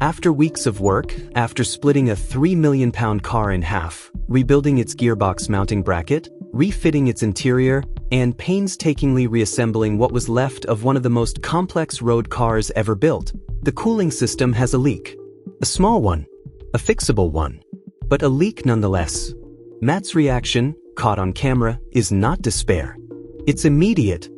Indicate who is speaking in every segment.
Speaker 1: After weeks of work, after splitting a £3 million car in half, rebuilding its gearbox mounting bracket, refitting its interior, and painstakingly reassembling what was left of one of the most complex road cars ever built, the cooling system has a leak. A small one. A fixable one. But a leak nonetheless. Matt's reaction, caught on camera, is not despair. It's immediate.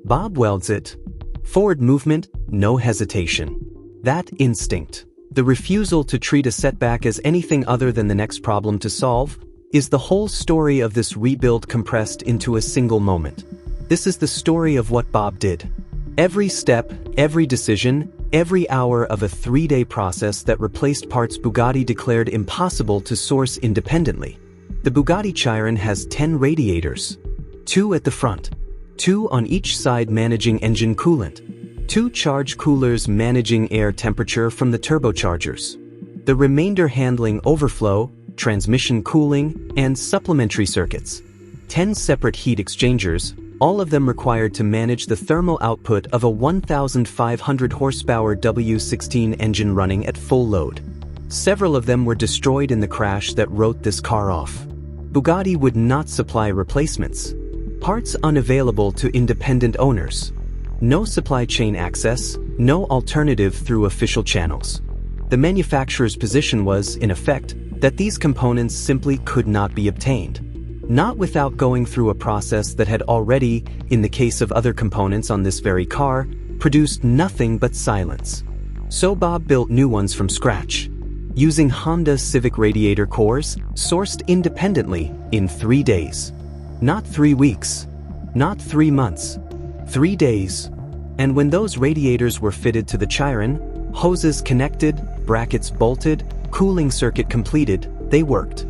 Speaker 1: Bob welds it. Forward movement, no hesitation. That instinct, the refusal to treat a setback as anything other than the next problem to solve, is the whole story of this rebuild compressed into a single moment. This is the story of what Bob did. Every step, every decision, every hour of a 3-day process that replaced parts Bugatti declared impossible to source independently. The Bugatti Chiron has 10 radiators. 2 at the front. 2 on each side managing engine coolant. 2 charge coolers managing air temperature from the turbochargers. The remainder handling overflow, transmission cooling, and supplementary circuits. 10 separate heat exchangers, all of them required to manage the thermal output of a 1,500 horsepower W16 engine running at full load. Several of them were destroyed in the crash that wrote this car off. Bugatti would not supply replacements. Parts unavailable to independent owners. No supply chain access, no alternative through official channels. The manufacturer's position was, in effect, that these components simply could not be obtained. Not without going through a process that had already, in the case of other components on this very car, produced nothing but silence. So Bob built new ones from scratch, using Honda Civic radiator cores, sourced independently, in 3 days. Not 3 weeks. Not 3 months. 3 days. And when those radiators were fitted to the Chiron, hoses connected, brackets bolted, cooling circuit completed, they worked.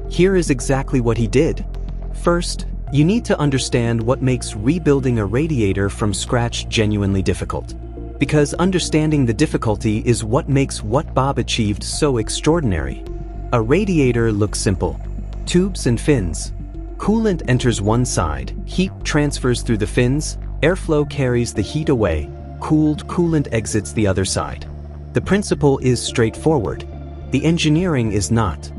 Speaker 1: Here is exactly what he did. First, you need to understand what makes rebuilding a radiator from scratch genuinely difficult. Because understanding the difficulty is what makes what Bob achieved so extraordinary. A radiator looks simple. Tubes and fins. Coolant enters one side, heat transfers through the fins, airflow carries the heat away, cooled coolant exits the other side. The principle is straightforward. The engineering is not.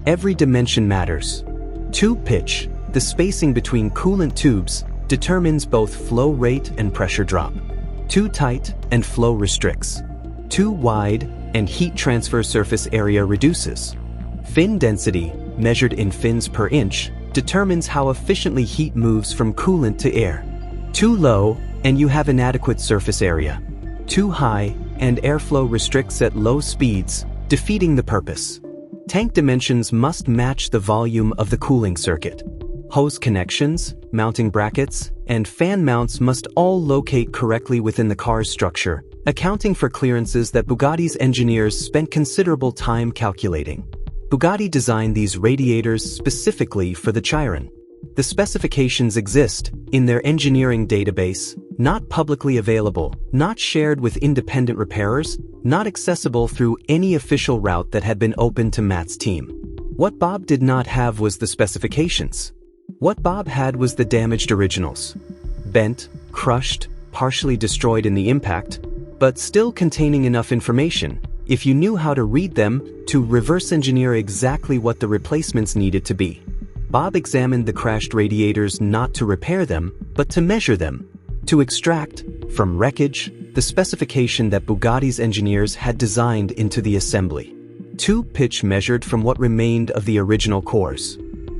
Speaker 1: Every dimension matters. Tube pitch, the spacing between coolant tubes, determines both flow rate and pressure drop. Too tight and flow restricts. Too wide and heat transfer surface area reduces. Fin density, measured in fins per inch, determines how efficiently heat moves from coolant to air. Too low and you have inadequate surface area. Too high and airflow restricts at low speeds, defeating the purpose. Tank dimensions must match the volume of the cooling circuit. Hose connections, mounting brackets, and fan mounts must all locate correctly within the car's structure, accounting for clearances that Bugatti's engineers spent considerable time calculating. Bugatti designed these radiators specifically for the Chiron. The specifications exist in their engineering database, not publicly available, not shared with independent repairers, not accessible through any official route that had been open to Matt's team. What Bob did not have was the specifications. What Bob had was the damaged originals. Bent, crushed, partially destroyed in the impact, but still containing enough information, if you knew how to read them, to reverse engineer exactly what the replacements needed to be. Bob examined the crashed radiators not to repair them, but to measure them, to extract, from wreckage, the specification that Bugatti's engineers had designed into the assembly. Tube pitch measured from what remained of the original cores.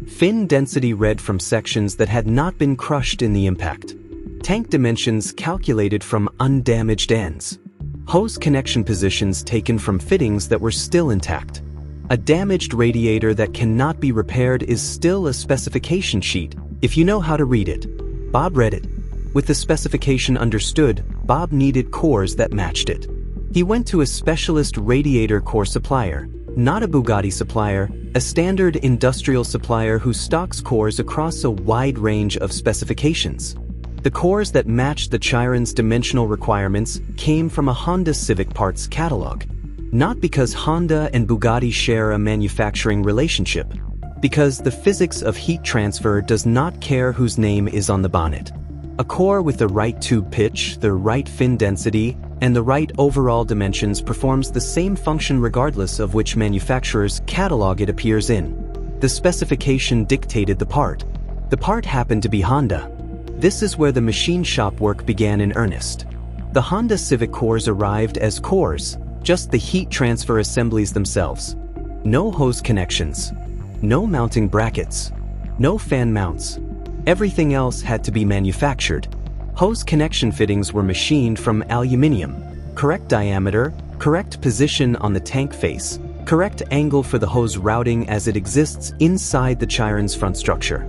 Speaker 1: Fin density read from sections that had not been crushed in the impact. Tank dimensions calculated from undamaged ends. Hose connection positions taken from fittings that were still intact. A damaged radiator that cannot be repaired is still a specification sheet, if you know how to read it. Bob read it. With the specification understood, Bob needed cores that matched it. He went to a specialist radiator core supplier, not a Bugatti supplier, a standard industrial supplier who stocks cores across a wide range of specifications. The cores that matched the Chiron's dimensional requirements came from a Honda Civic parts catalog. Not because Honda and Bugatti share a manufacturing relationship, because the physics of heat transfer does not care whose name is on the bonnet. A core with the right tube pitch, the right fin density, and the right overall dimensions performs the same function regardless of which manufacturer's catalog it appears in. The specification dictated the part. The part happened to be Honda. This is where the machine shop work began in earnest. The Honda Civic cores arrived as cores, just the heat transfer assemblies themselves. No hose connections, no mounting brackets, no fan mounts. Everything else had to be manufactured. Hose connection fittings were machined from aluminium. Correct diameter, correct position on the tank face, correct angle for the hose routing as it exists inside the Chiron's front structure.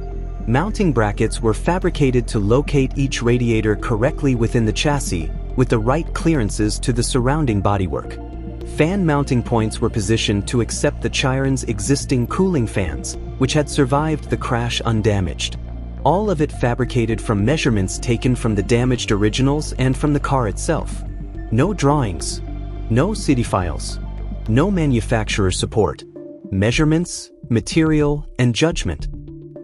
Speaker 1: Mounting brackets were fabricated to locate each radiator correctly within the chassis, with the right clearances to the surrounding bodywork. Fan mounting points were positioned to accept the Chiron's existing cooling fans, which had survived the crash undamaged. All of it fabricated from measurements taken from the damaged originals and from the car itself. No drawings, no city files, no manufacturer support. Measurements, material, and judgment.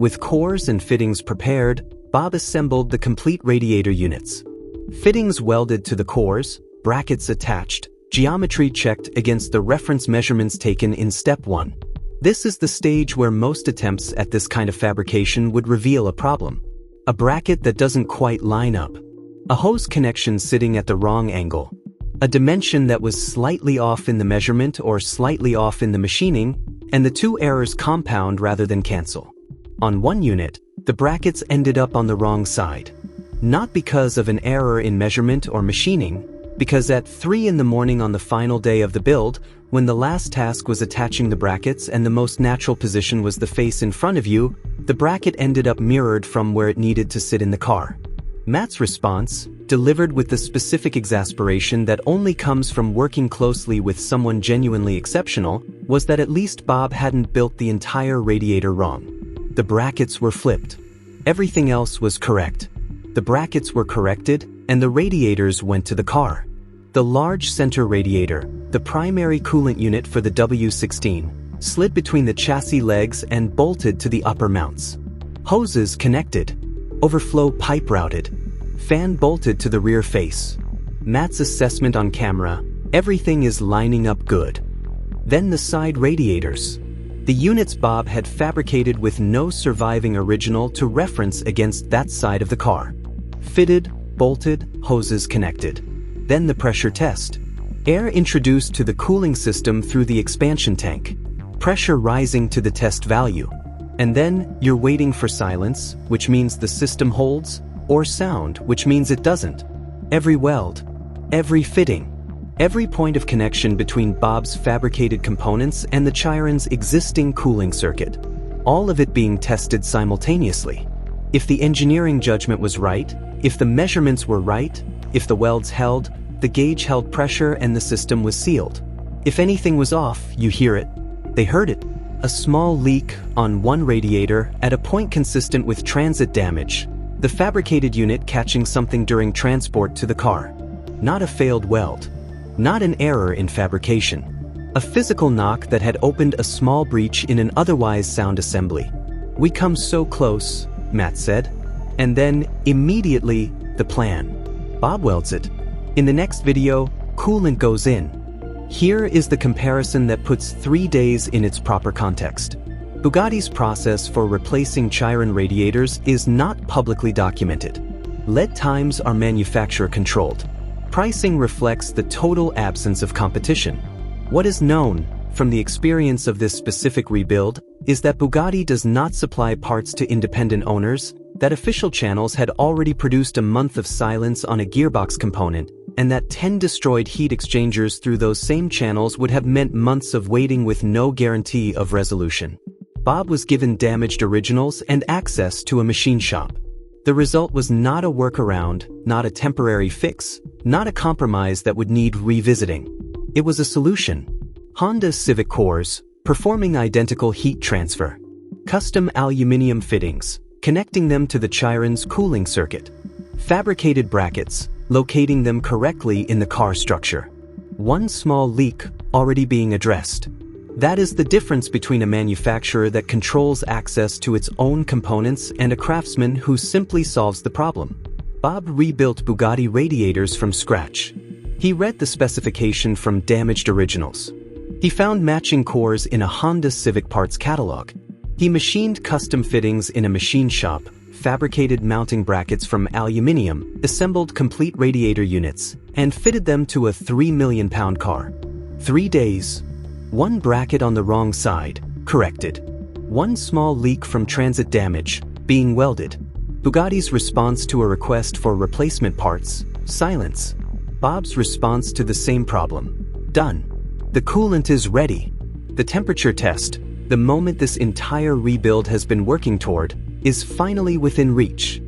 Speaker 1: With cores and fittings prepared, Bob assembled the complete radiator units. Fittings welded to the cores, brackets attached, geometry checked against the reference measurements taken in step 1. This is the stage where most attempts at this kind of fabrication would reveal a problem. A bracket that doesn't quite line up. A hose connection sitting at the wrong angle. A dimension that was slightly off in the measurement or slightly off in the machining, and the two errors compound rather than cancel. On one unit, the brackets ended up on the wrong side. Not because of an error in measurement or machining, because at 3 in the morning on the final day of the build, when the last task was attaching the brackets and the most natural position was the face in front of you, the bracket ended up mirrored from where it needed to sit in the car. Matt's response, delivered with the specific exasperation that only comes from working closely with someone genuinely exceptional, was that at least Bob hadn't built the entire radiator wrong. The brackets were flipped. Everything else was correct. The brackets were corrected, and the radiators went to the car. The large center radiator, the primary coolant unit for the W16, slid between the chassis legs and bolted to the upper mounts. Hoses connected. Overflow pipe routed. Fan bolted to the rear face. Matt's assessment on camera, everything is lining up good. Then the side radiators. The units Bob had fabricated with no surviving original to reference against that side of the car. Fitted, bolted, hoses connected. Then the pressure test. Air introduced to the cooling system through the expansion tank. Pressure rising to the test value. And then you're waiting for silence, which means the system holds, or sound, which means it doesn't. Every weld, every fitting, every point of connection between Bob's fabricated components and the Chiron's existing cooling circuit. All of it being tested simultaneously. If the engineering judgment was right, if the measurements were right, if the welds held, the gauge held pressure and the system was sealed. If anything was off, you hear it. They heard it. A small leak on one radiator at a point consistent with transit damage. The fabricated unit catching something during transport to the car. Not a failed weld. Not an error in fabrication. A physical knock that had opened a small breach in an otherwise sound assembly. "We come so close," Matt said. And then, immediately, the plan. Bob welds it. In the next video, coolant goes in. Here is the comparison that puts 3 days in its proper context. Bugatti's process for replacing Chiron radiators is not publicly documented. Lead times are manufacturer controlled. Pricing reflects the total absence of competition. What is known, from the experience of this specific rebuild, is that Bugatti does not supply parts to independent owners, that official channels had already produced a month of silence on a gearbox component, and that 10 destroyed heat exchangers through those same channels would have meant months of waiting with no guarantee of resolution. Bob was given damaged originals and access to a machine shop. The result was not a workaround, not a temporary fix, not a compromise that would need revisiting. It was a solution. Honda Civic cores, performing identical heat transfer. Custom aluminium fittings, connecting them to the Chiron's cooling circuit. Fabricated brackets, locating them correctly in the car structure. One small leak already being addressed. That is the difference between a manufacturer that controls access to its own components and a craftsman who simply solves the problem. Bob rebuilt Bugatti radiators from scratch. He read the specification from damaged originals. He found matching cores in a Honda Civic parts catalog. He machined custom fittings in a machine shop, fabricated mounting brackets from aluminium, assembled complete radiator units, and fitted them to a 3 million-pound car. 3 days. One bracket on the wrong side, corrected. One small leak from transit damage, being welded. Bugatti's response to a request for replacement parts, silence. Bob's response to the same problem, done. The coolant is ready. The temperature test, the moment this entire rebuild has been working toward, is finally within reach.